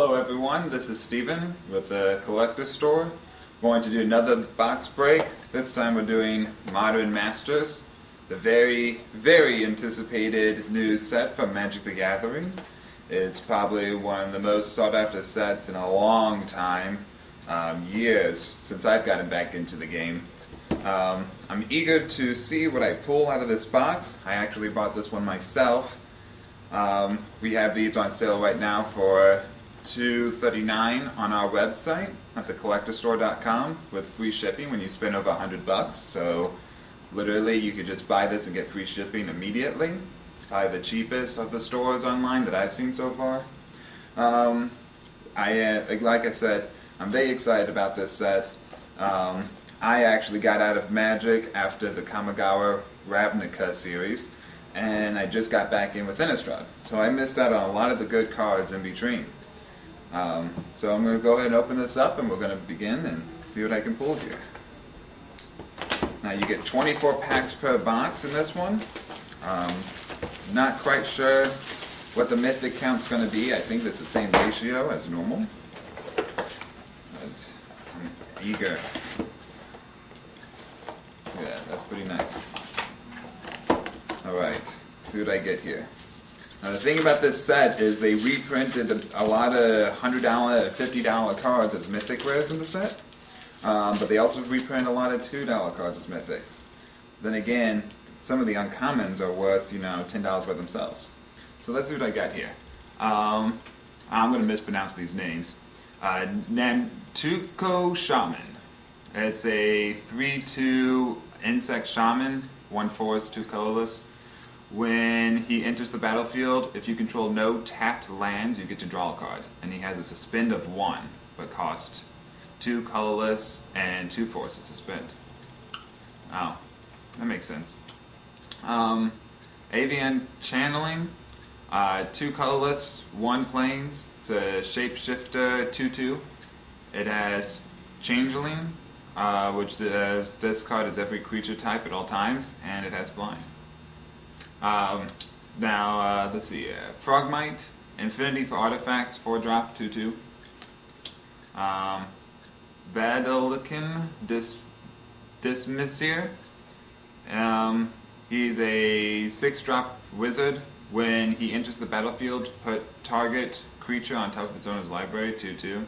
Hello everyone, this is Steven with the Collector Store. Going to do another box break. This time we're doing Modern Masters, the very, very anticipated new set from Magic the Gathering. It's probably one of the most sought after sets in a long time, years since I've gotten back into the game. I'm eager to see what I pull out of this box. I actually bought this one myself. We have these on sale right now for $2.39 on our website at thecollectorstore.com with free shipping when you spend over $100. So literally you could just buy this and get free shipping immediately. It's probably the cheapest of the stores online that I've seen so far. Like I said, I'm very excited about this set. I actually got out of Magic after the Kamigawa Ravnica series, and I just got back in with Innistrad. So I missed out on a lot of the good cards in between. So I'm going to go ahead and open this up, and we're going to begin and see what I can pull here. Now you get 24 packs per box in this one. Not quite sure what the mythic count's going to be. I think that's the same ratio as normal. But I'm eager. Yeah, that's pretty nice. Alright, let's see what I get here. Now the thing about this set is they reprinted a lot of $100, $50 cards as mythic rares in the set. But they also reprint a lot of $2 cards as mythics. Then again, some of the uncommons are worth, $10 by themselves. So let's see what I got here. I'm going to mispronounce these names. Nantuko Shaman. It's a 3/2 insect shaman, 1/4, 2 colorless. When he enters the battlefield, if you control no tapped lands, you get to draw a card. And he has a suspend of 1, but costs 2 colorless and 2 force to suspend. Oh, that makes sense. Avian Channeling, 2 colorless, 1 plains. It's a shapeshifter 2/2. It has Changeling, which says this card is every creature type at all times, and it has flying. Let's see. Frogmite, Infinity for Artifacts, 4-drop, 2/2. Vadalican Dismissir. He's a 6-drop wizard. When he enters the battlefield, put target creature on top of its owner's library, 2/2.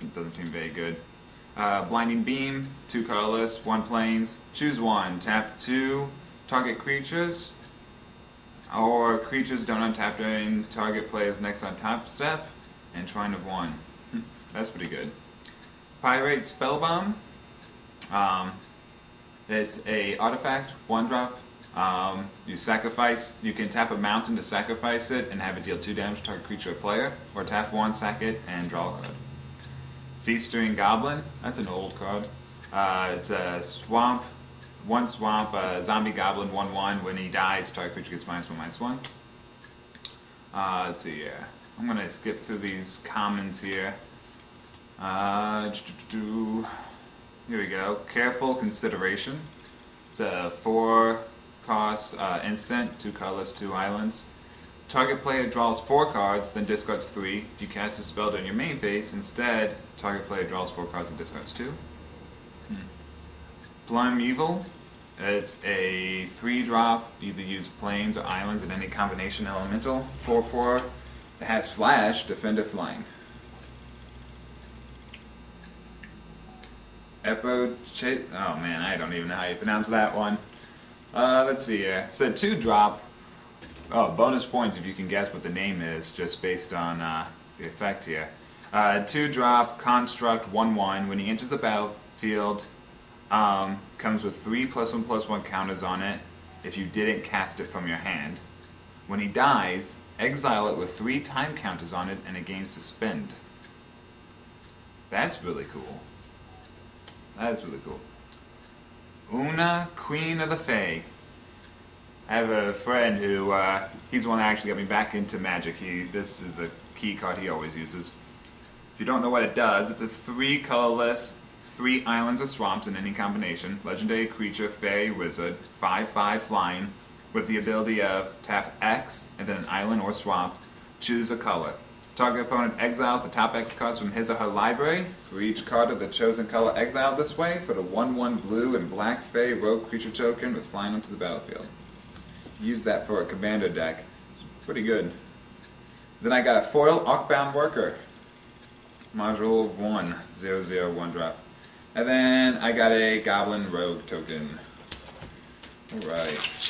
It doesn't seem very good. Blinding Beam, 2 colorless, 1 plains. Choose 1. Tap 2 target creatures, or creatures don't untap during target player's next untap step, and Shrine of 1. That's pretty good. Pyrite Spellbomb. It's a artifact, 1-drop. You can tap a mountain to sacrifice it and have it deal 2 damage to target creature or player, or tap 1, sack it, and draw a card. Feastering Goblin. That's an old card. It's a swamp. 1 swamp, zombie goblin, 1/1. When he dies, target creature gets -1/-1. Let's see here. I'm going to skip through these commons here. Here we go. Careful Consideration. It's a 4-cost instant, 2 colorless, 2 islands. Target player draws 4 cards, then discards 3. If you cast a spell during your main phase, instead, target player draws 4 cards and discards 2. Primeval. It's a 3-drop, either use plains or islands in any combination elemental. 4/4. It has flash, defender flying. Oh man, I don't even know how you pronounce that one. Let's see here. It's a 2-drop. Oh, bonus points if you can guess what the name is, just based on the effect here. 2-drop, construct, 1/1. When he enters the battlefield, comes with 3 +1/+1 counters on it if you didn't cast it from your hand. When he dies, exile it with 3 time counters on it and it gains suspend. That's really cool. That is really cool. Una, Queen of the Fae. I have a friend who, he's the one that actually got me back into Magic. This is a key card he always uses. If you don't know what it does, it's a 3 colorless, 3 islands or swamps in any combination. Legendary creature, fairy, wizard, 5/5 flying, with the ability of tap X and then an island or swamp. Choose a color. Target opponent exiles the top X cards from his or her library. For each card of the chosen color exiled this way, put a 1/1 blue and black Fey rogue creature token with flying onto the battlefield. Use that for a commander deck. It's pretty good. Then I got a foil Arcbound Worker. Module of 1, 0/0, 1 drop. And then I got a Goblin Rogue token. Alright.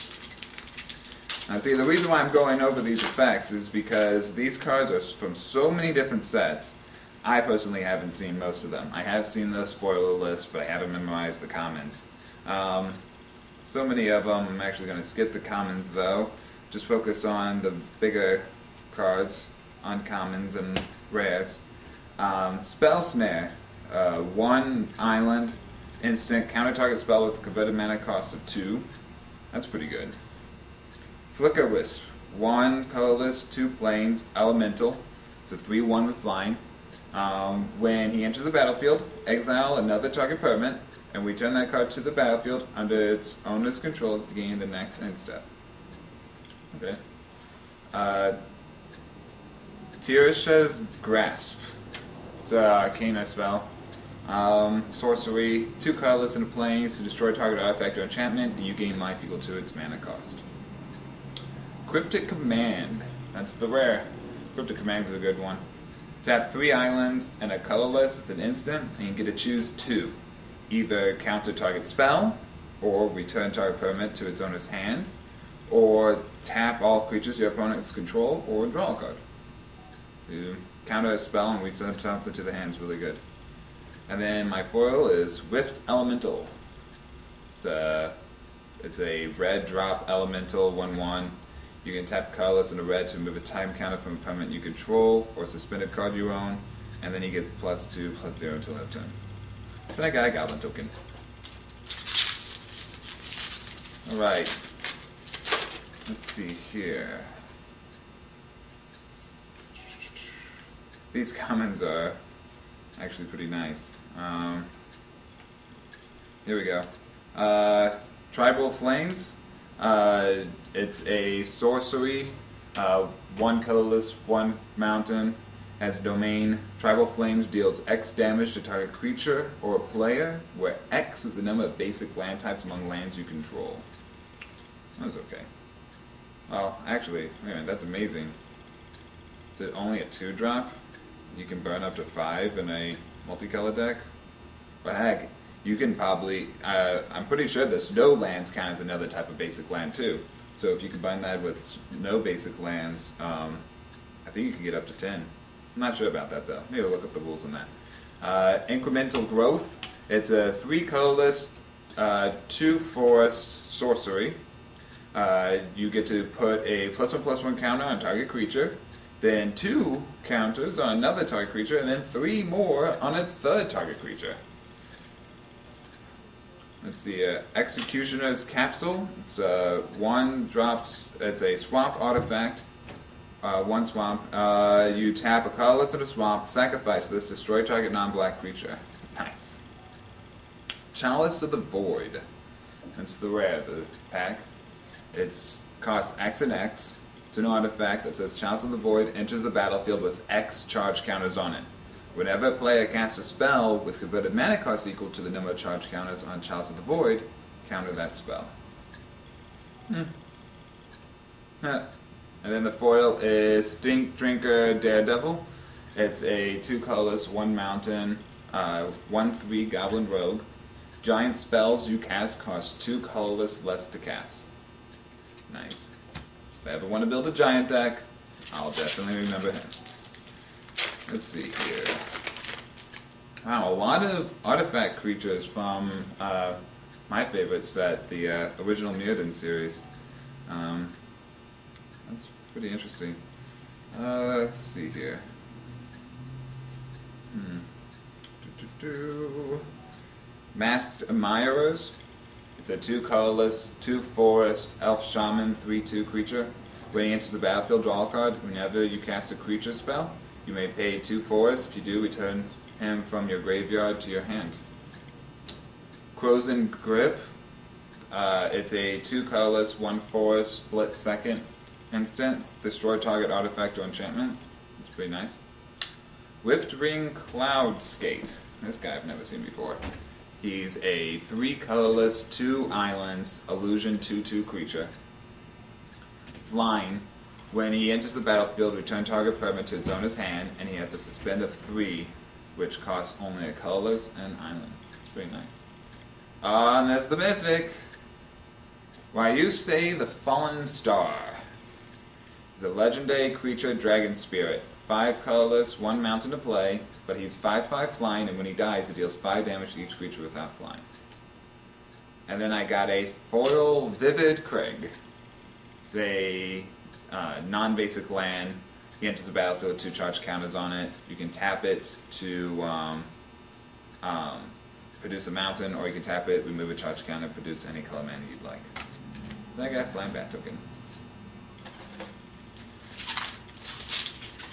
Now see, the reason why I'm going over these effects is because these cards are from so many different sets. I personally haven't seen most of them. I have seen the spoiler list, but I haven't memorized the commons. So many of them, I'm actually going to skip the commons though. Just focus on the bigger cards, uncommons and rares. Spell Snare. 1 island, instant, counter target spell with converted mana cost of 2. That's pretty good. Flicker Wisp, 1 colorless, 2 planes, elemental. It's a 3/1 with flying. When he enters the battlefield, exile another target permanent, and return that card to the battlefield under its owner's control, beginning the next end step. Okay. Tirisha's Grasp. It's an Arcana spell. Sorcery, 2 colorless and planes to destroy target artifact or enchantment, and you gain life equal to its mana cost. Cryptic Command. That's the rare. Cryptic Command is a good one. Tap 3 islands and a colorless. It's an instant, and you get to choose 2. Either counter target spell, or return target permanent to its owner's hand, or tap all creatures your opponents control, or draw a card. You counter a spell and return something to the hand is really good. And then my foil is Rift Elemental. It's a red drop elemental 1/1. You can tap colorless and a red to remove a time counter from a permanent you control or suspended card you own, and then he gets +2/+0 until end of turn. Then I got a Goblin token. Alright. Let's see here. These commons are actually pretty nice. Here we go. Tribal Flames. It's a sorcery. 1 colorless, 1 mountain. Has domain. Tribal Flames deals X damage to target creature or player, where X is the number of basic land types among lands you control. That was okay. Well, actually, wait a minute, that's amazing. Is it only a 2-drop? You can burn up to 5 in a multicolor deck? But heck, you can probably, I'm pretty sure the snow lands count as another type of basic land too. So if you combine that with no basic lands, I think you can get up to 10. I'm not sure about that though. Maybe I'll look up the rules on that. Incremental Growth. It's a 3 colorless, 2 forest sorcery. You get to put a +1/+1 counter on target creature, then 2 counters on another target creature, and then 3 more on a third target creature. Let's see, Executioner's Capsule. It's 1 drops, it's a swamp artifact. 1 swamp. You tap a colorless in a swamp, sacrifice this, destroy target non-black creature. Nice. Chalice of the Void. That's the rare, the pack. It's costs X and X. It's an artifact that says Chalice of the Void enters the battlefield with X charge counters on it. Whenever a player casts a spell with converted mana cost equal to the number of charge counters on Chalice of the Void, counter that spell. And then the foil is Stink Drinker Daredevil. It's a 2 colorless, 1 mountain, 1/3 Goblin Rogue. Giant spells you cast cost 2 colorless less to cast. Nice. If I ever want to build a giant deck, I'll definitely remember him. Let's see here. Wow, a lot of artifact creatures from my favorite set, the original Mirrodin series. That's pretty interesting. Let's see here. Masked Admirers. It's a 2 colorless, 2 forest, elf shaman, 3/2 creature. When he enters the battlefield, draw a card. Whenever you cast a creature spell, you may pay 2 forests. If you do, return him from your graveyard to your hand. Frozen Grip. It's a 2 colorless, 1 forest, split second instant. Destroy target artifact or enchantment. It's pretty nice. Rift Ring Cloud Skate. This guy I've never seen before. He's a 3 colorless, 2 islands, illusion 2/2 creature. Flying. When he enters the battlefield, return target permanent to its owner's hand, and he has a suspend of 3, which costs only a colorless and an island. It's pretty nice. And there's the mythic. Why you say the Fallen Star. He's a legendary creature, dragon spirit. 5 colorless, 1 mountain to play, but he's 5/5 flying, and when he dies, he deals 5 damage to each creature without flying. And then I got a foil Vivid Craig. It's a non-basic land. He enters the battlefield with 2 charge counters on it. You can tap it to produce a mountain, or you can tap it, remove a charge counter, produce any color mana you'd like. Then I got a Flying Bat token.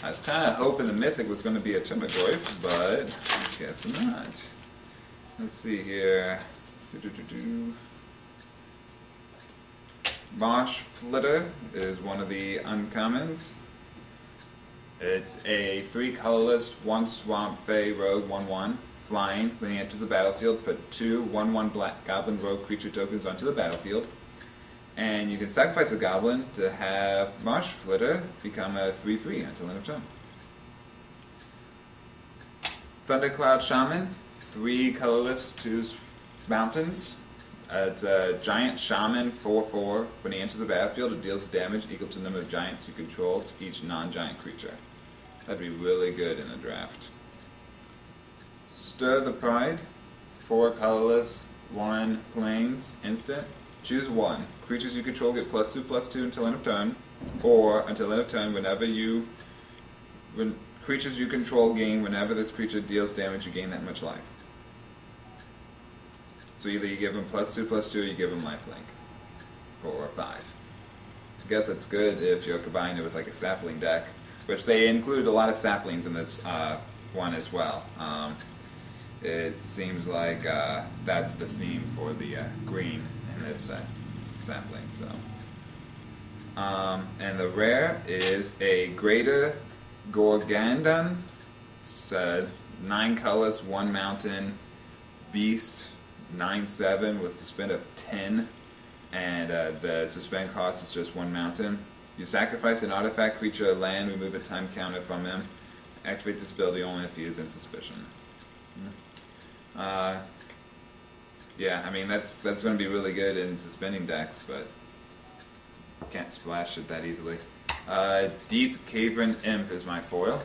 I was kind of hoping the mythic was going to be a Timogorf, but I guess not. Let's see here. Marsh Flitter is one of the uncommons. It's a 3 colorless, 1 swamp, fey, rogue, 1/1. Flying. When he enters the battlefield, put 2 1/1 black goblin rogue creature tokens onto the battlefield. And you can sacrifice a goblin to have Marsh Flitter become a 3/3 until end of turn. Thundercloud Shaman, 3 colorless, 2 mountains. It's a giant shaman 4/4. When he enters the battlefield, it deals damage equal to the number of giants you control to each non-giant creature. That'd be really good in a draft. Stir the Pride, 4 colorless, 1 plains, instant. Choose 1. Creatures you control get +2/+2 until end of turn, or until end of turn when creatures you control gain whenever this creature deals damage, you gain that much life. So either you give them +2/+2 or you give them lifelink for 5. I guess it's good if you're combining it with like a sapling deck, which they include a lot of saplings in this one as well. It seems like that's the theme for the green in this sapling. So, and the rare is a Greater Gorgandon. It's 9 colors, 1 mountain, beast, 9/7 with suspend of 10, and the suspend cost is just 1 mountain. You sacrifice an artifact, creature, or land, remove a time counter from him. Activate this ability only if he is in suspicion. Yeah, I mean that's going to be really good in suspending decks, but can't splash it that easily. Deep Cavern Imp is my foil.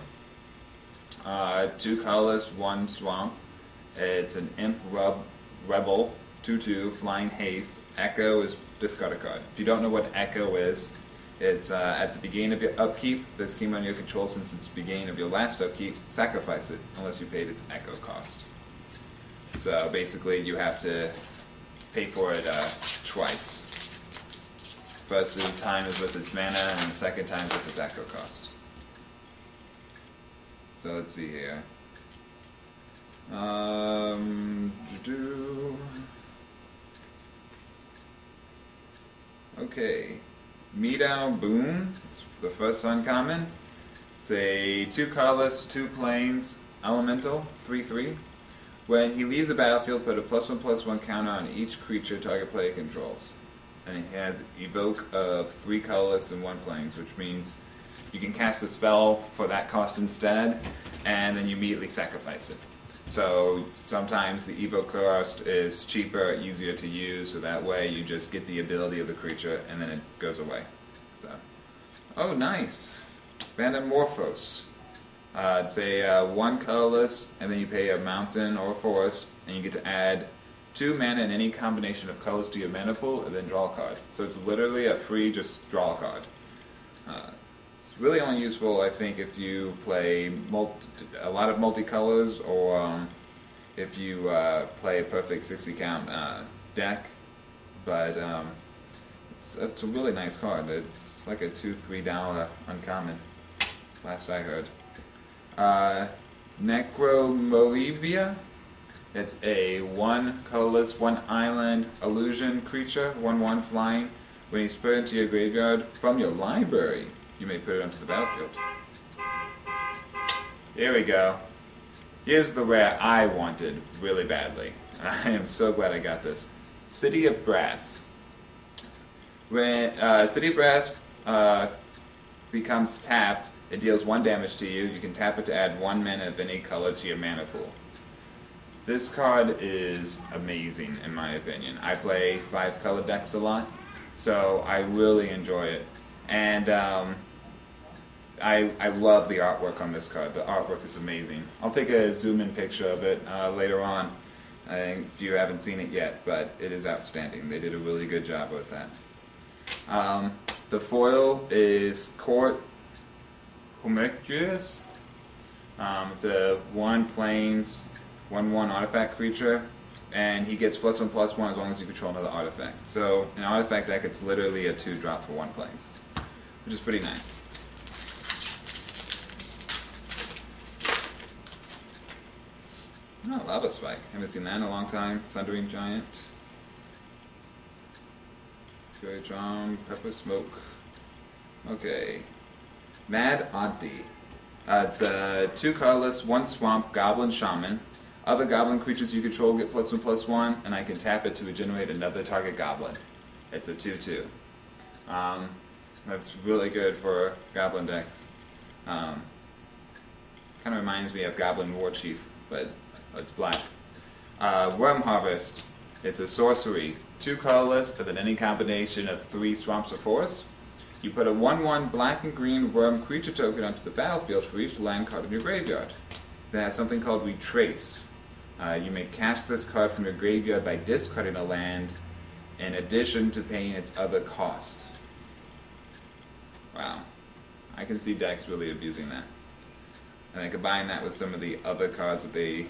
2 colorless, 1 swamp. It's an Imp Rebel, 2/2, flying haste. Echo is discard a card. If you don't know what Echo is, it's at the beginning of your upkeep. This came on your control since it's the beginning of your last upkeep. Sacrifice it unless you paid its Echo cost. So basically, you have to pay for it twice. First time is with its mana, and the second time is with its Echo cost. So let's see here. Okay, Meadow Boom is the first uncommon. It's a 2 colorless, 2 plains, elemental, 3/3. When he leaves the battlefield, put a +1/+1 counter on each creature target player controls. And he has Evoke of 3 colorless and 1 plains, which means you can cast a spell for that cost instead, and then you immediately sacrifice it. So sometimes the Evoke cost is cheaper, easier to use, so that way you just get the ability of the creature and then it goes away. So, oh nice, Vanamorphos. It's a 1 colorless, and then you pay a mountain or a forest, and you get to add 2 mana in any combination of colors to your mana pool, and then draw a card. So it's literally a free, just draw a card. It's really only useful, I think, if you play a lot of multicolors, or if you play a perfect 60 count deck. But it's a really nice card. It's like a $2-3 uncommon, last I heard. Necromoebia. It's a 1 colorless, 1 island illusion creature, 1/1 flying. When he's put into your graveyard from your library, you may put it onto the battlefield. Here we go. Here's the rare I wanted really badly. I am so glad I got this. City of Brass. When City of Brass becomes tapped, it deals 1 damage to you. You can tap it to add 1 mana of any color to your mana pool. This card is amazing in my opinion. I play 5 color decks a lot, so I really enjoy it. And I love the artwork on this card. The artwork is amazing. I'll take a zoom-in picture of it later on, if you haven't seen it yet, but it is outstanding. They did a really good job with that. The foil is Court Homunculus. It's a 1 plains, 1/1 artifact creature, and he gets +1/+1 as long as you control another artifact. So in an artifact deck, it's literally a 2-drop for 1 plains, which is pretty nice. Oh, Lava Spike. Haven't seen that in a long time. Thundering Giant. Fury Drum, Pepper Smoke. Okay. Mad Auntie. It's 2 colorless, 1 swamp, Goblin Shaman. Other goblin creatures you control get +1/+1, and I can tap it to regenerate another target goblin. It's a 2/2. That's really good for goblin decks. Kind of reminds me of Goblin War Chief, but it's black. Worm Harvest. It's a sorcery. 2 colorless, and then any combination of 3 swamps or forests. You put a 1/1 black and green worm creature token onto the battlefield for each land card in your graveyard. That has something called Retrace. You may cast this card from your graveyard by discarding a land, in addition to paying its other costs. Wow. I can see decks really abusing that. And I combine that with some of the other cards that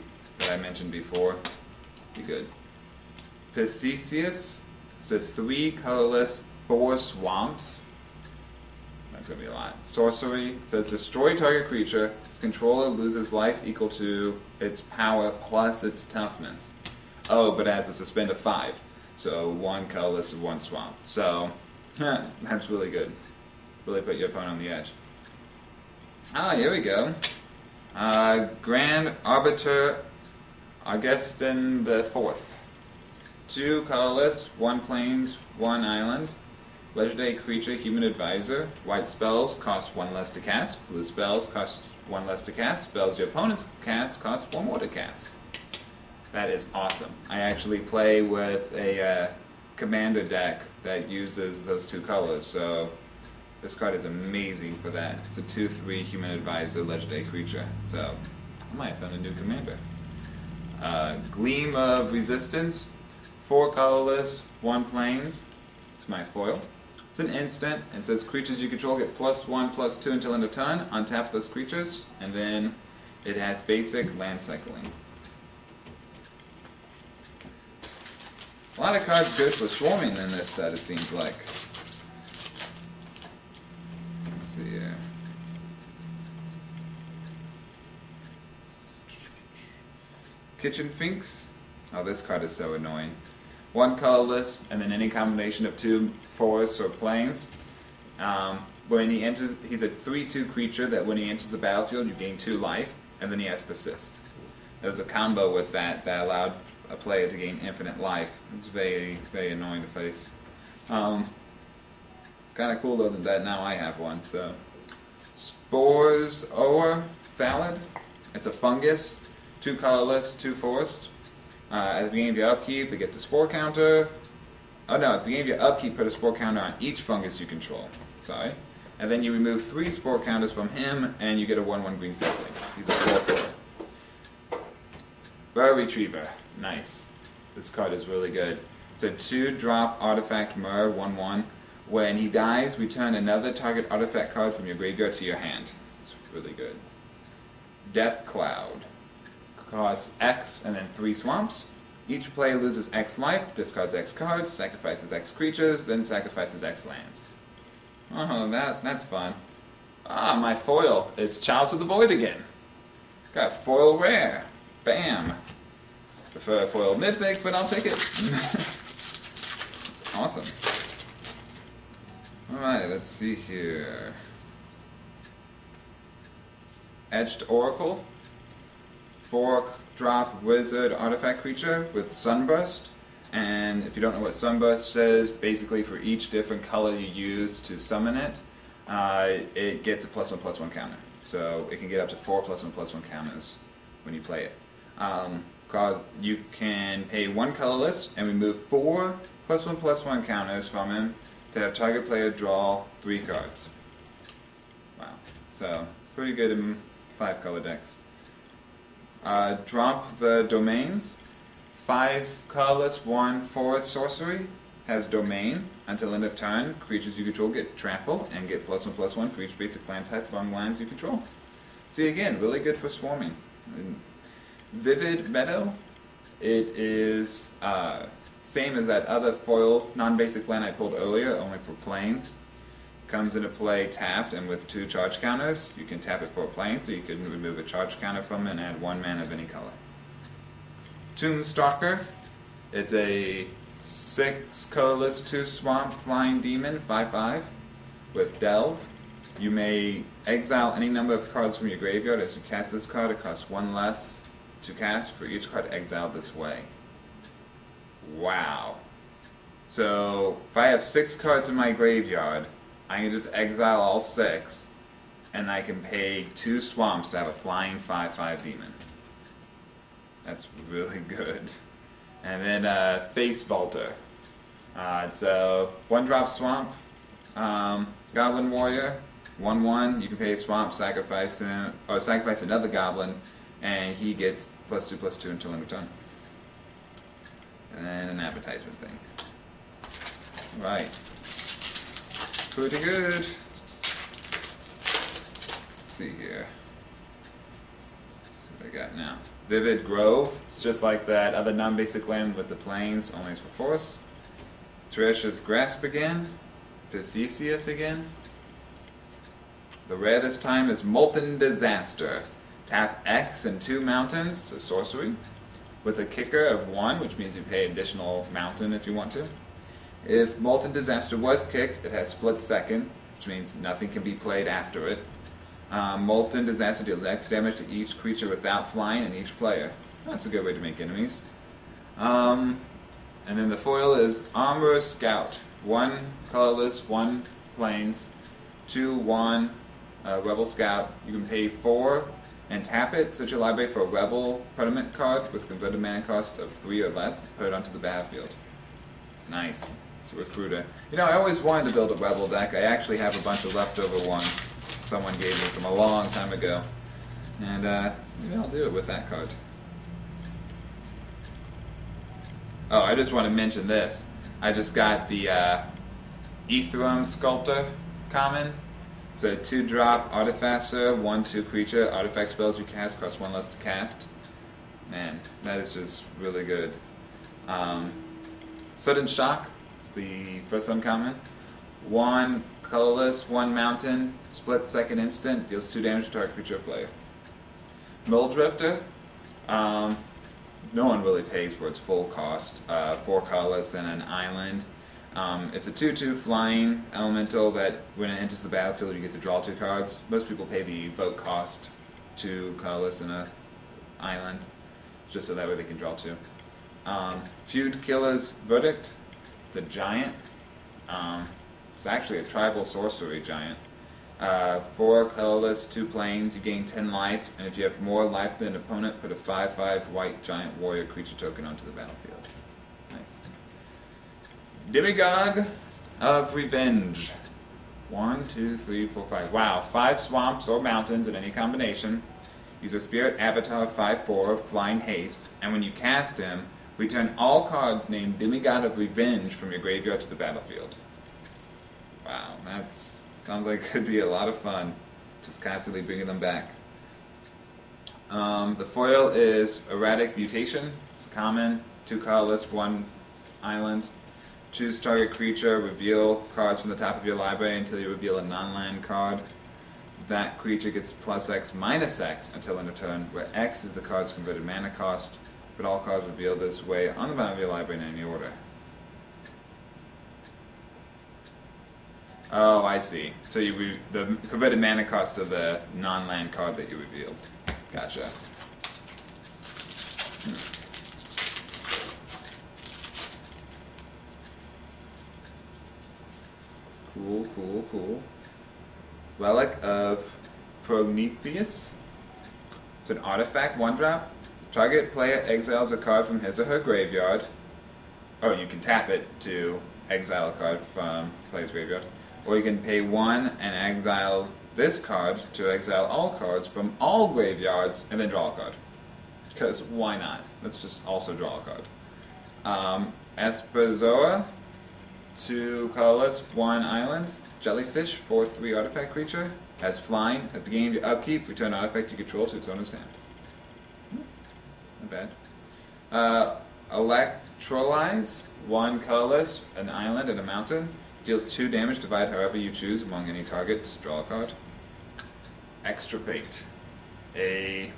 I mentioned before. Be good. Pithesis. So 3 colorless, 4 swamps. That's going to be a lot. Sorcery. It says destroy target creature. Its controller loses life equal to its power plus its toughness. Oh, but it has a suspend of 5. So 1 colorless and 1 swamp. So, that's really good. Really put your opponent on the edge. Ah, here we go. Grand Arbiter Augustin the 4th. 2 colorless, 1 plains, 1 island. Legendary creature, Human Advisor. White spells cost 1 less to cast. Blue spells cost 1 less to cast. Spells your opponents cast cost 1 more to cast. That is awesome. I actually play with a commander deck that uses those 2 colors, so this card is amazing for that. It's a 2/3 Human Advisor legendary creature, so I might have found a new commander. Gleam of Resistance. 4 colorless, 1 plains. It's my foil. It's an instant. It says creatures you control get +1/+2 until end of turn. Untap those creatures, and then it has basic land cycling. A lot of cards good for swarming in this set, it seems like. Let's see here. Kitchen Finks. Oh, this card is so annoying. 1 colorless, and then any combination of 2 forests or plains. When he enters, he's a 3/2 creature that when he enters the battlefield, you gain 2 life, and then he has Persist. There was a combo with that allowed a player to gain infinite life. It's very, very annoying to face. Kind of cool though that now I have one. So, Spores Oa Phalid. It's a fungus, 2 colorless, 2 forests. At the beginning of your upkeep, you get the spore counter. Oh no, at the beginning of your upkeep, put a spore counter on each fungus you control. Sorry. And then you remove 3 spore counters from him, and you get a 1/1 green sapling. He's a 4/4. Burrow Retriever. Nice. This card is really good. It's a 2-drop artifact Mer, 1/1. When he dies, return another target artifact card from your graveyard to your hand. It's really good. Death Cloud. Costs X and then 3 swamps. Each player loses X life, discards X cards, sacrifices X creatures, then sacrifices X lands. Oh, that's fun. Ah, my foil is Chalice of the Void again. Got foil rare. Bam. Prefer foil mythic, but I'll take it. It's awesome. Alright, let's see here. Etched Oracle, 4-drop wizard artifact creature with Sunburst. And if you don't know what Sunburst says, basically for each different color you use to summon it, it gets a +1/+1 counter. So it can get up to 4 +1/+1 counters when you play it. You can pay 1 colorless and remove 4 +1/+1 counters from him to have target player draw 3 cards. Wow. So, pretty good in 5 color decks. Drop the domains. 5 colorless, 1 forest sorcery has domain. Until end of turn, creatures you control get trample and get +1/+1 for each basic plant type along lines you control. See, again, really good for swarming. Vivid Meadow. It is same as that other foil non-basic land I pulled earlier, only for planes. Comes into play tapped and with 2 charge counters. You can tap it for a plane, so you can remove a charge counter from it and add 1 mana of any color. Tombstalker. It's a 6 colorless 2 swamp flying demon, 5/5 with Delve. You may exile any number of cards from your graveyard. As you cast this card, it costs 1 less to cast for each card exiled this way. Wow. So if I have 6 cards in my graveyard, I can just exile all 6, and I can pay 2 swamps to have a flying 5/5 demon. That's really good. And then Face Vaulter. It's a 1-drop swamp, Goblin Warrior, 1/1. You can pay a swamp, sacrifice him, or sacrifice another goblin, and he gets +2/+2 until end of turn. And then an advertisement thing. Right. Pretty good. Let's see here. Let's see what I got now. Vivid Grove. It's just like that other non-basic land with the plains, only it's for force. Trish's Grasp again. Pithecius again. The rare this time is Molten Disaster. Tap X and 2 mountains, so sorcery, with a kicker of 1, which means you pay additional mountain if you want to. If Molten Disaster was kicked, it has split second, which means nothing can be played after it. Molten Disaster deals X damage to each creature without flying and each player. That's a good way to make enemies. And then the foil is Armor Scout. 1 colorless, 1 plains, 2/1 Rebel Scout. You can pay 4 and tap it, search your library for a Rebel permanent card with converted mana cost of 3 or less, put it onto the battlefield. Nice. It's a recruiter. You know, I always wanted to build a Rebel deck. I actually have a bunch of leftover ones someone gave me from a long time ago. And maybe I'll do it with that card. Oh, I just want to mention this. I just got the Ethereum Sculptor common. It's a 2-drop Artifacer, 1/2 creature. Artifact spells you cast cost 1 less to cast. Man, that is just really good. Sudden Shock is the first uncommon. 1 colorless, 1 mountain, split second instant, deals 2 damage to target creature or player. Mulldrifter. No one really pays for its full cost. 4 colorless and an island. It's a 2/2 flying elemental that when it enters the battlefield you get to draw 2 cards. Most people pay the vote cost, 2 colorless and an island, just so that way they can draw 2. Feud Killer's Verdict. It's a giant. It's actually a tribal sorcery giant. 4 colorless, 2 plains, you gain 10 life, and if you have more life than an opponent, put a 5/5 white giant warrior creature token onto the battlefield. Nice. Demigod of Revenge. 1, 2, 3, 4, 5. Wow, 5 swamps or mountains in any combination. Use a Spirit Avatar 5/4, Flying Haste, and when you cast him, return all cards named Demigod of Revenge from your graveyard to the battlefield. Wow, that's sounds like it could be a lot of fun, just constantly bringing them back. The foil is Erratic Mutation. It's a common, 2 colorless, 1 island. Choose target creature, reveal cards from the top of your library until you reveal a non-land card. That creature gets +X -X until end of turn, where X is the card's converted mana cost. Put all cards revealed this way on the bottom of your library in any order. Oh, I see. So the converted mana cost of the non-land card that you revealed. Gotcha. Cool, cool, cool. Relic of Prometheus. It's an artifact, 1-drop. Target player exiles a card from his or her graveyard. Oh, you can tap it to exile a card from player's graveyard. Or you can pay 1 and exile this card to exile all cards from all graveyards and then draw a card. Because why not? Let's just also draw a card. Esperzoa, 2 colorless, 1 island. Jellyfish, 4/3 artifact creature. Has flying. At the beginning of your upkeep, return an artifact you control to its owner's hand. Not bad. Electrolyze, 1 colorless, an island and a mountain. Deals 2 damage, divide however you choose among any targets. Draw a card. Extirpate. A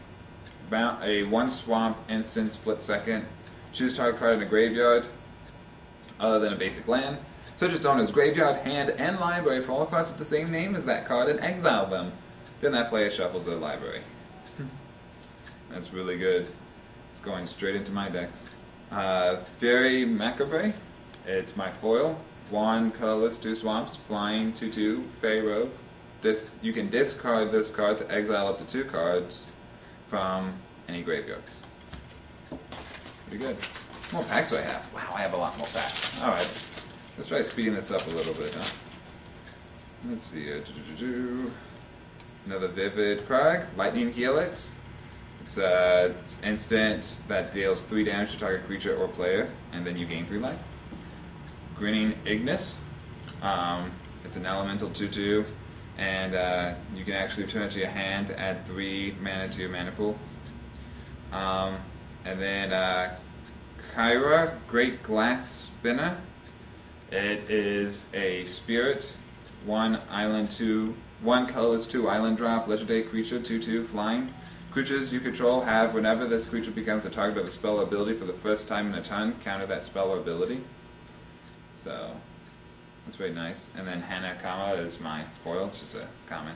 1 swamp instant split second. Choose target card in a graveyard other than a basic land. Search its owner's graveyard, hand, and library for all cards with the same name as that card and exile them. Then that player shuffles their library. That's really good. It's going straight into my decks. Fairy Macabre. It's my foil. 1 colorless, 2 swamps, flying, 2/2, Fairy Robe. You can discard this card to exile up to 2 cards from any graveyard. Pretty good. How more packs do I have? Wow, I have a lot more packs. Alright. Let's try speeding this up a little bit, huh? Let's see. Another Vivid Krag. Lightning Helix. It's instant that deals 3 damage to target creature or player, and then you gain 3 life. Grinning Ignis. It's an elemental 2/2, and you can actually return it to your hand to add 3 mana to your mana pool. And then Kyra, Great Glass Spinner. It is a spirit, 1 island 2, 1 colorless 2 island drop, legendary creature, 2/2 flying. Creatures you control have, whenever this creature becomes a target of a spell or ability for the first time in a turn, counter that spell or ability. So that's very nice. And then Hanakama is my foil. It's just a common.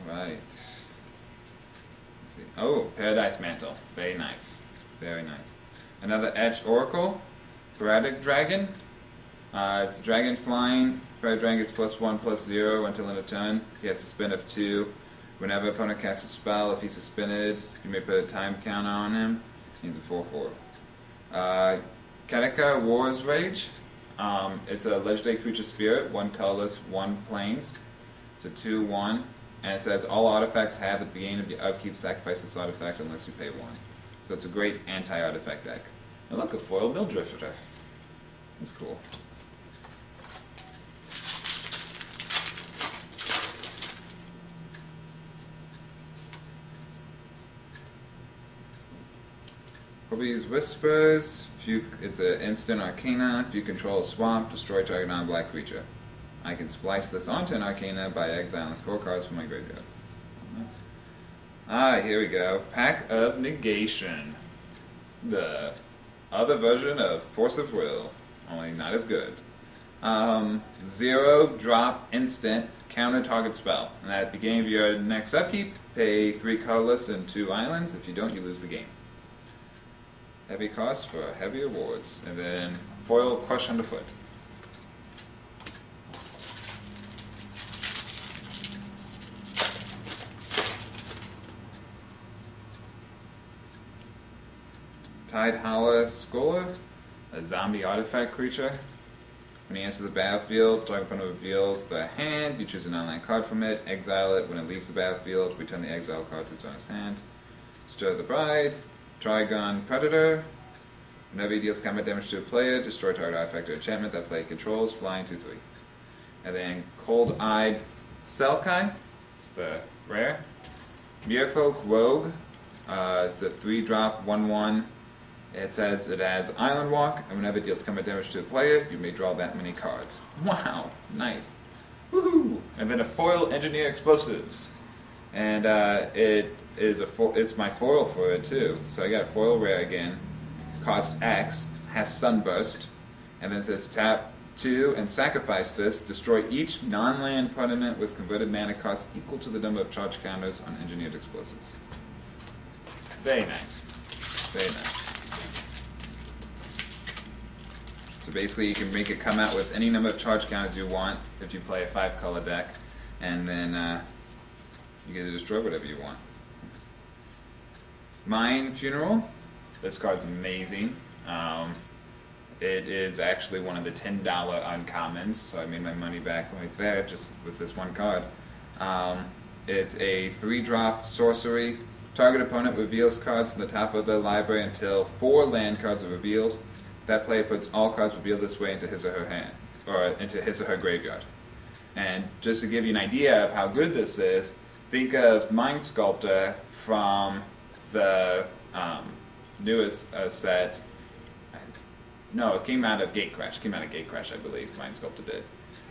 Alright. Oh, Paradise Mantle. Very nice. Very nice. Another Etch Oracle. Sporadic Dragon. It's a dragon flying. Sporadic Dragon gets +1/+0 until end of turn. He has a spin of 2. Whenever opponent casts a spell, if he's suspended, you may put a time counter on him. He's a 4/4. Kataka War's Rage. It's a legendary creature spirit. 1 colorless, 1 plains. It's a 2/1. And it says, all artifacts have at the beginning of your upkeep, sacrifice this artifact unless you pay 1. So it's a great anti-artifact deck. And look, a foil Mill Drifter. That's cool. Hobie's Whispers. It's an instant arcana. If you control a swamp, destroy target non-black creature. I can splice this onto an arcana by exiling 4 cards from my graveyard. Nice. Here we go. Pack of Negation. The other version of Force of Will, only not as good. 0 drop instant counter target spell. And at the beginning of your next upkeep, pay 3 colorless and 2 islands. If you don't, you lose the game. Heavy cost for heavy rewards. And then foil Crush Underfoot. Tide Howler Scholar, a zombie artifact creature. When he enters the battlefield, target opponent reveals the hand, you choose an online card from it, exile it. When it leaves the battlefield, return the exile card to its owner's hand. Stir the Bride, Trigon Predator. Whenever he deals combat damage to a player, destroy target artifact or enchantment that player controls, flying 2/3. And then Cold-Eyed Selkai, it's the rare. Muirfolk Rogue, it's a 3-drop, 1/1. It says it has Island Walk, and whenever it deals combat damage to a player, you may draw that many cards. Wow, nice. Woohoo! And then a foil Engineer Explosives. And it's my foil for it too. So I got a foil rare again. cost X, has Sunburst, and then says tap 2 and sacrifice this. Destroy each non-land permanent with converted mana cost equal to the number of charge counters on engineered explosives. Very nice. Very nice. So basically you can make it come out with any number of charge counters you want if you play a 5-color deck, and then you get to destroy whatever you want. Mine Funeral. This card's amazing. It is actually one of the $10 uncommons, so I made my money back right there just with this one card. It's a 3-drop sorcery. Target opponent reveals cards from the top of the library until 4 land cards are revealed. That player puts all cards revealed this way into his or her hand, or into his or her graveyard. And just to give you an idea of how good this is, think of Mind Sculptor from the newest set. No, it came out of Gatecrash. It came out of Gatecrash, I believe. Mind Sculptor did.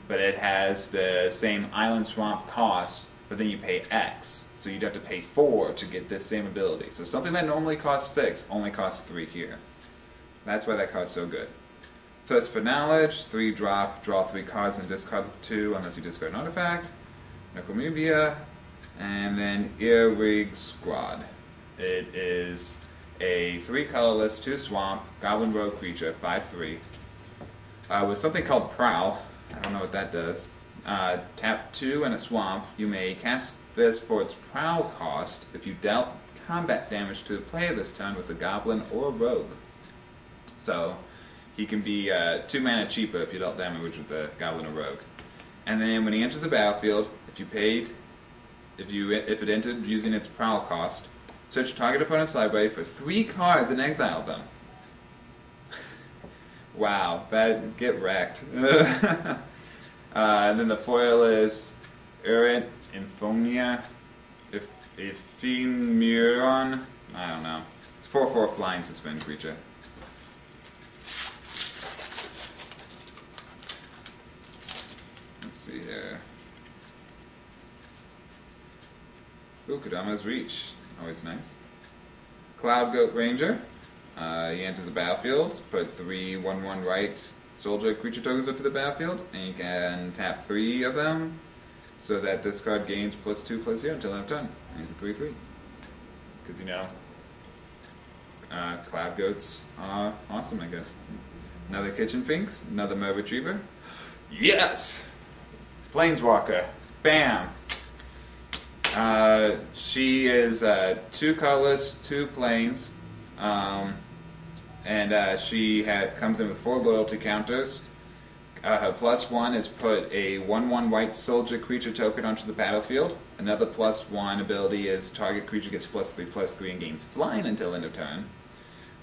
But it has the same Island Swamp cost, but then you pay X. So you'd have to pay 4 to get this same ability. So something that normally costs 6 only costs 3 here. That's why that card's so good. Thirst for Knowledge, 3-drop, draw 3 cards and discard 2 unless you discard an artifact. Necromubia, and then Earwig Squad. It is a 3-colorless, 2-swamp, Goblin Rogue creature, 5/3, with something called Prowl. I don't know what that does. Tap 2 and a swamp. You may cast this for its Prowl cost if you dealt combat damage to the player this turn with a Goblin or a Rogue. So he can be 2 mana cheaper if you dealt damage with the Goblin or Rogue. And then when he enters the battlefield, if it entered using its Prowl cost, search target opponent's library for 3 cards and exile them. Wow, get wrecked. And then the foil is Urent Infonia, Ephemeron, I don't know. It's 4/4 flying suspend creature. Let's see here. Ooh, Kodama's Reach. Always nice. Cloud Goat Ranger. He enters the battlefield, put 3 1/1 right soldier creature tokens up to the battlefield, and you can tap 3 of them so that this card gains +2/+0 until end of turn. And he's a 3/3. Because, you know, Cloud Goats are awesome, I guess. Another Kitchen Finks, another Mer Retriever. Yes! Planeswalker. Bam! She is 2 colorless, 2 planes, and she comes in with 4 loyalty counters. Her +1 is put a 1/1 white soldier creature token onto the battlefield. Another +1 ability is target creature gets +3/+3 and gains flying until end of turn.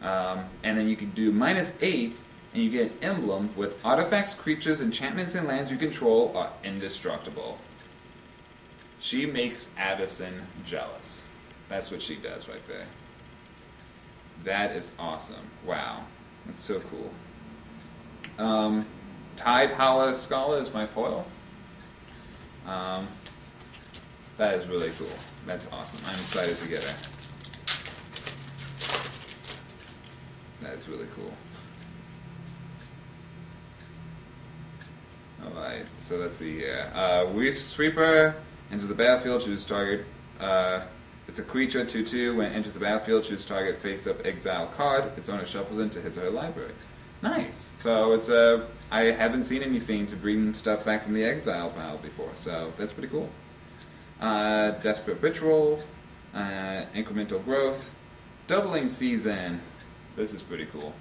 And then you can do -8, and you get an emblem with artifacts, creatures, enchantments, and lands you control are indestructible. She makes Avacyn jealous. That's what she does right there. That is awesome. Wow. That's so cool. Tide Holler Scholar is my foil. That is really cool. That's awesome. I'm excited to get her. That is really cool. Alright, so let's see here. Reef Sweeper enters the battlefield, choose target. It's a creature, 2/2. When it enters the battlefield, choose target face-up exile card. Its owner shuffles into his or her library. Nice. So it's I haven't seen anything to bring stuff back from the exile pile before, so that's pretty cool. Desperate Ritual, Incremental Growth, Doubling Season. This is pretty cool.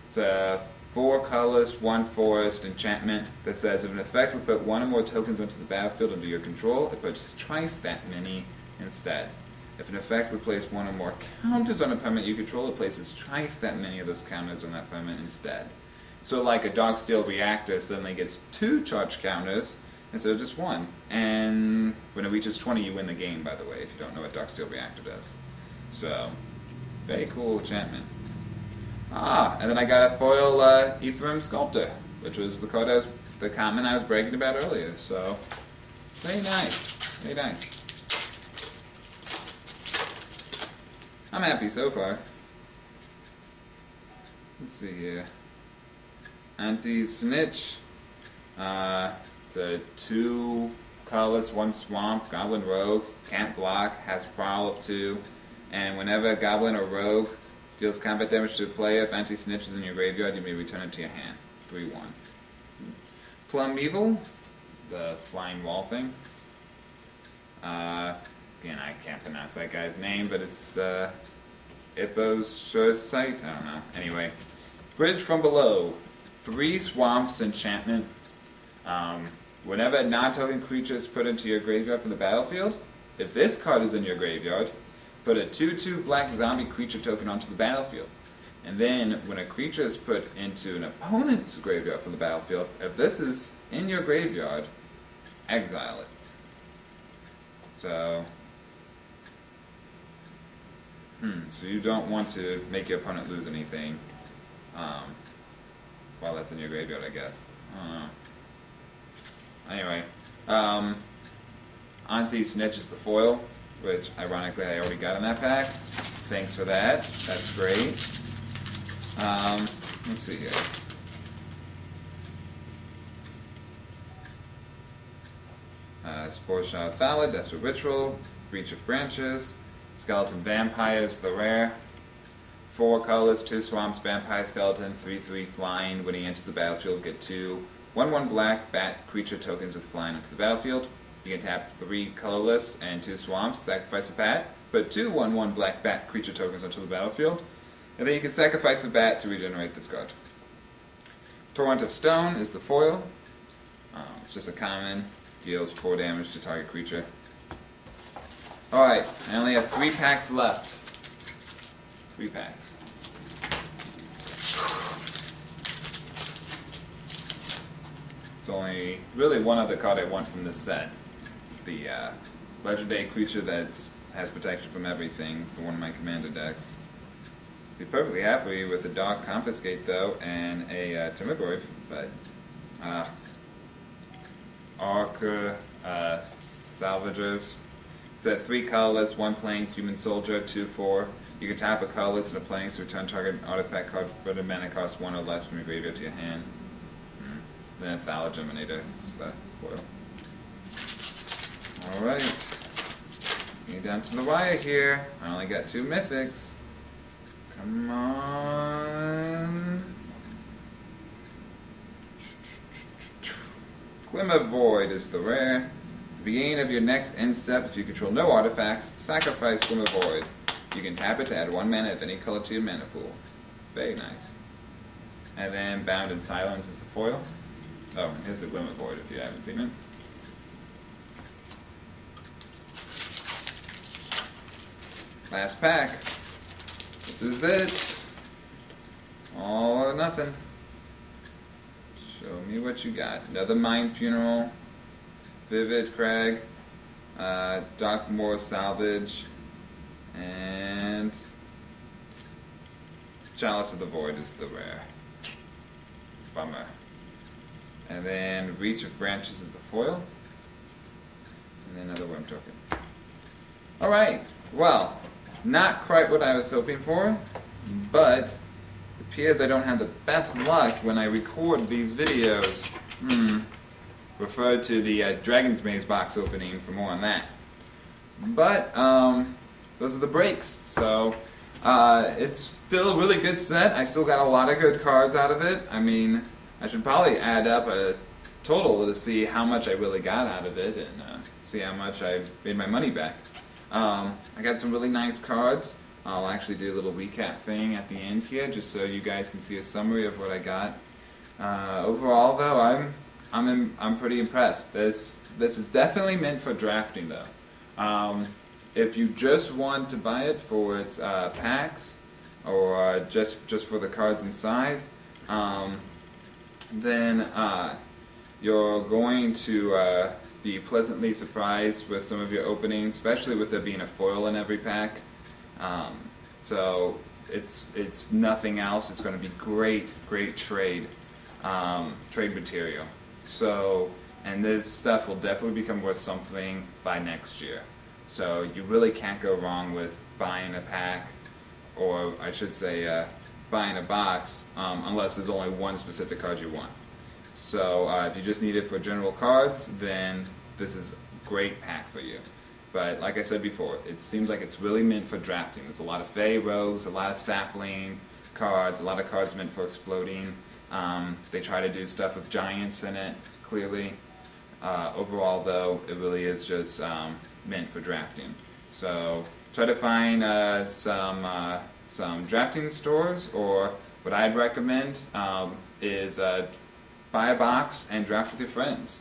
It's a 4 colorless, 1 forest enchantment that says if an effect would put 1 or more tokens onto the battlefield under your control, it puts twice that many instead. If an effect would place 1 or more counters on a permanent you control, it places twice that many of those counters on that permanent instead. So like a Darksteel Reactor suddenly gets 2 charge counters instead of just 1. And when it reaches 20, you win the game, by the way, if you don't know what Darksteel Reactor does. So, very cool enchantment. And then I got a foil Ethereum Sculptor, which was the card the common I was bragging about earlier. So, very nice. Very nice. I'm happy so far. let's see here. Anti-Snitch. It's a 2 colorless, 1 swamp, Goblin Rogue, can't block, has Prowl of 2, and whenever a Goblin or Rogue deals combat damage to a player, if Anti-Snitch is in your graveyard, you may return it to your hand. 3/1. Plum Evil, the flying wall thing. Again, I can't pronounce that guy's name, but it's Ipposursite? I don't know. Anyway. Bridge from Below. 3 swamps enchantment. Whenever a non-token creature is put into your graveyard from the battlefield, if this card is in your graveyard, put a 2/2 black zombie creature token onto the battlefield. And then, when a creature is put into an opponent's graveyard from the battlefield, if this is in your graveyard, exile it. So, so you don't want to make your opponent lose anything while that's in your graveyard, I guess. I don't know. Anyway, Anti-Snitch is the foil, which ironically I already got in that pack. Thanks for that. That's great. Let's see here. Spore Shroud Thallid, Desperate Ritual, Breach of Branches, Skeleton Vampire is the rare. 4 colorless, 2 swamps, Vampire Skeleton, 3/3 flying. When he enters the battlefield, get 2 1/1 black bat creature tokens with flying onto the battlefield. You can tap 3 colorless and 2 swamps, sacrifice a bat, put 2 1/1 black bat creature tokens onto the battlefield, and then you can sacrifice a bat to regenerate this card. Torrent of Stone is the foil. It's just a common, deals 4 damage to target creature. Alright, I only have 3 packs left. 3 packs. It's only really one other card I want from this set. It's the legendary creature that has protection from everything for one of my commander decks. Be perfectly happy with a Dark Confiscate though and a Timogorf, but Archer Salvagers. It's a 3 colorless, 1 plains, human soldier, 2/4. You can tap a colorless and a plains to return target artifact card for the mana cost 1 or less from your graveyard to your hand. Then Thallid Germinator is the foil. Alright. Getting down to the wire here. I only got 2 mythics. Come on. Glimmer Void is the rare. At the beginning of your next end step, if you control no artifacts, sacrifice Glimmer Void. You can tap it to add 1 mana of any color to your mana pool. Very nice. And then Bound in Silence is the foil. Oh, here's the Glimmer Void if you haven't seen it. Last pack. This is it. All or nothing. Show me what you got. Another Mind Funeral, Vivid Crag, Darkmoor Salvage, and Chalice of the Void is the rare. Bummer. And then Reach of Branches is the foil. And then another Worm token. Alright, well, not quite what I was hoping for, but it appears I don't have the best luck when I record these videos. Refer to the Dragon's Maze box opening for more on that. But, those are the breaks, so it's still a really good set. I still got a lot of good cards out of it. I mean, I should probably add up a total to see how much I really got out of it and see how much I made my money back. I got some really nice cards. I'll actually do a little recap thing at the end here, just so you guys can see a summary of what I got. Overall, though, I'm pretty impressed. This is definitely meant for drafting, though. If you just want to buy it for its packs or just for the cards inside, then you're going to be pleasantly surprised with some of your openings, especially with there being a foil in every pack. So it's nothing else. It's going to be great trade material. So, and this stuff will definitely become worth something by next year. So you really can't go wrong with buying a pack, or I should say buying a box unless there's only one specific card you want. So if you just need it for general cards, then this is a great pack for you. But like I said before, it seems like it's really meant for drafting. There's a lot of Fey, Rogues, a lot of Sapling cards, a lot of cards meant for exploding. They try to do stuff with Giants in it, clearly. Overall, though, it really is just meant for drafting. So try to find some drafting stores, or what I'd recommend is buy a box and draft with your friends.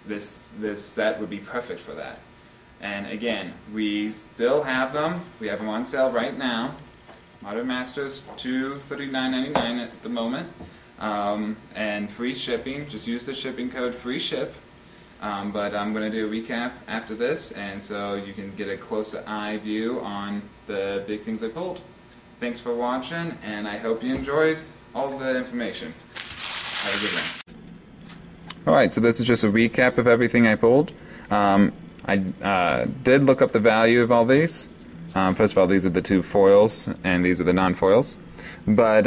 This set would be perfect for that. And again, we still have them. We have them on sale right now. Modern Masters, $239.99 at the moment. And free shipping. Just use the shipping code FREESHIP. But I'm going to do a recap after this, and so you can get a closer eye view on the big things I pulled. Thanks for watching, and I hope you enjoyed all the information. Have a good one. Alright, so this is just a recap of everything I pulled. I did look up the value of all these. First of all, these are the two foils, and these are the non-foils. But,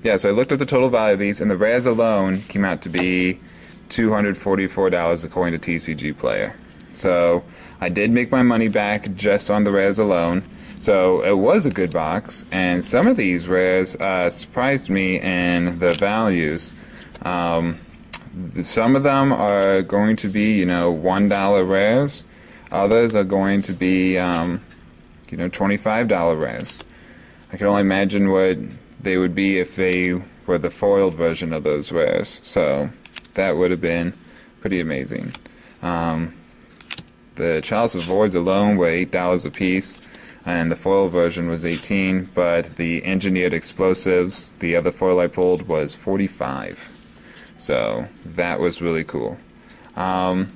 yeah, so I looked up the total value of these, and the rares alone came out to be $244 according to TCG Player. So I did make my money back just on the rares alone. So it was a good box, and some of these rares surprised me in the values. Some of them are going to be, you know, $1 rares. Others are going to be, you know, $25 rares. I can only imagine what they would be if they were the foiled version of those rares. So that would have been pretty amazing. The Chalice of Voids alone were $8 a piece, and the foil version was $18, but the Engineered Explosives, the other foil I pulled, was $45. So that was really cool. Now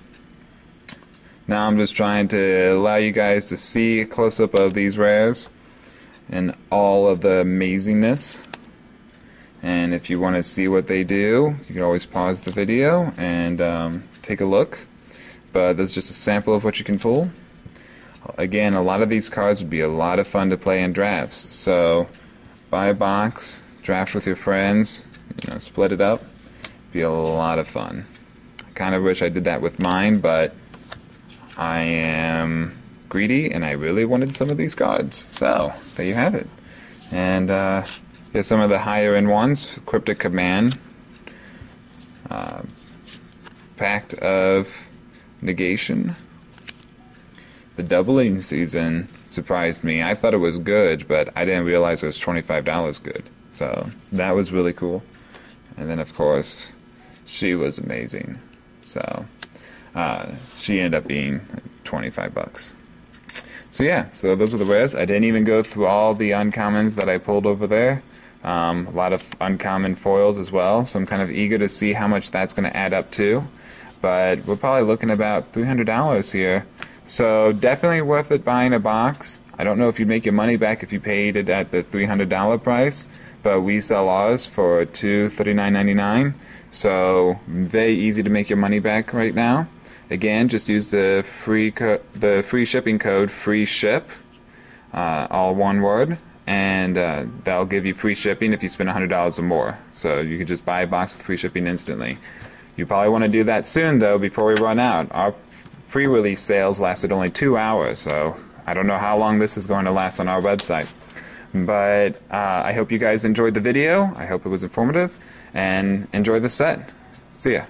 I'm just trying to allow you guys to see a close-up of these rares and all of the amazingness. And if you want to see what they do, you can always pause the video and take a look. But this is just a sample of what you can pull. Again, a lot of these cards would be a lot of fun to play in drafts. So buy a box, draft with your friends, you know, split it up. Be a lot of fun. I kind of wish I did that with mine, but I am greedy and I really wanted some of these cards. So there you have it. And here's some of the higher end ones. Cryptic Command, Pact of Negation. The Doubling Season surprised me. I thought it was good, but I didn't realize it was $25 good. So that was really cool. And then of course, she was amazing. So she ended up being $25. So yeah, so those were the rares. I didn't even go through all the uncommons that I pulled over there. A lot of uncommon foils as well, so I'm kind of eager to see how much that's going to add up to. But we're probably looking about $300 here. So definitely worth it buying a box. I don't know if you'd make your money back if you paid it at the $300 price, but we sell ours for $239.99. So very easy to make your money back right now. Again, just use the free shipping code FREESHIP, all one word, and that'll give you free shipping if you spend $100 or more. So you can just buy a box with free shipping instantly. You probably want to do that soon though, before we run out. Our pre-release sales lasted only 2 hours, so I don't know how long this is going to last on our website. But I hope you guys enjoyed the video. I hope it was informative, and enjoy the set. See ya.